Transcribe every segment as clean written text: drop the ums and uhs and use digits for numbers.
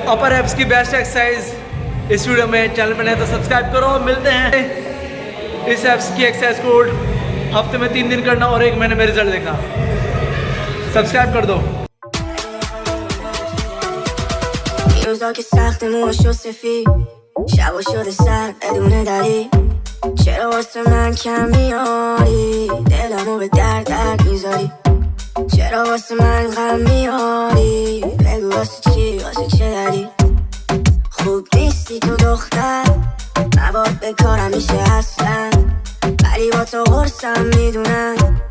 अपर एप्स की best exercise इस वीडियो में। चैनल पर नए तो सब्सक्राइब करो। मिलते हैं इस एप्स की एक्सरसाइज कोड हफ्ते में 3 दिन करना और 1 महीने में रिजल्ट देखना। सब्सक्राइब कर दो। روزا که سخت موشو سفید شبا شده سر بدون دلیل چرا واسه من کم میاری دلمو به درد میذاری چرا واسه من غم میاری بگو واسه چی واسه چه دلیل خوب نیستی تو دختر مواد به کارم میشه اصلا ولی با تو قرصم میدونم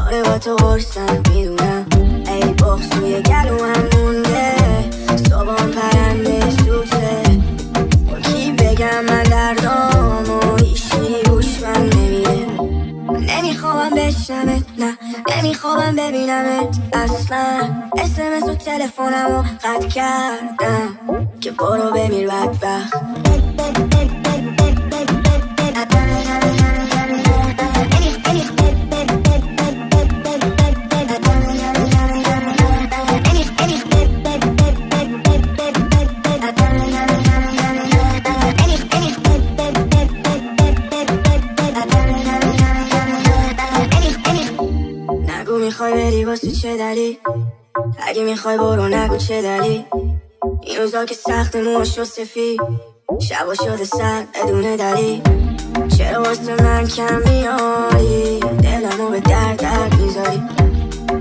آره با تو قرصم میدونم ای بغض توی گلو هم مونده صبحان پرنده سوته با کی بگم من دردامو هیچی روش من نمیره نمیخوام بشنمت نه نمیخوام ببینمت اصلا SMS و تلفنمو قطع کردم که برو بمیر بدبخت میخوای بری واسه چه دلیل اگه میخوای برو نگو چه دلیل این روزا که سخت موشو سفید شبا شده سر بدون دلیل چرا واسه من کم میاری دلمو به درد میذاری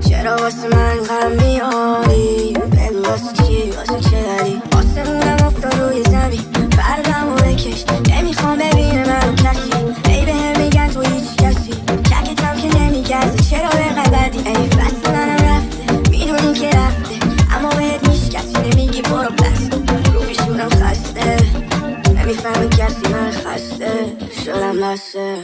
چرا واسه من غم میاری بگو واسه چی واسه چه دلیل آسمونم افتاد روی زمین پردمو بکش نمیخوام ببینه منو کسی ای بهم میگن تو هیچ کسی ککتم که نمیگرزه چرا بقدر بدی ای فصل منم رفته میدونی که رفته اما بهت میشکسی نمیگی برو پس رو پیشونم خسته نمیفهمی کسی من خسته شدم لسته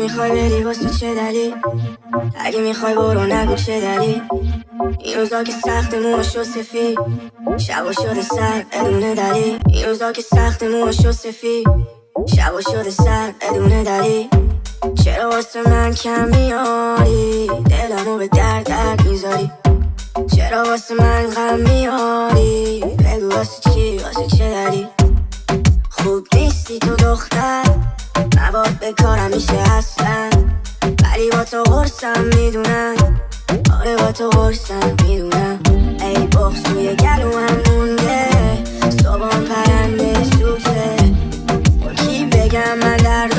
میخوای بری واسه چه دلیل اگه میخوای برو نگو چه دلیل این روزا که سخت موشو سفید شبا شده سر بدون دلیل این روزا که سخت موشو سفید شبا شده سر بدون دلیل چرا واسه من کم میاری دلمو به درد میذاری چرا واسه من غم میاری بگو واسه چی واسه چه دلیل خوب نیستی تو دختر مواد به کارم میشه اصلا ولی با تو قرصم میدونم آره با تو قرصم میدونم ای بغض توی گلو هم مونده صبحان پرنده سوته با کی بگم من درد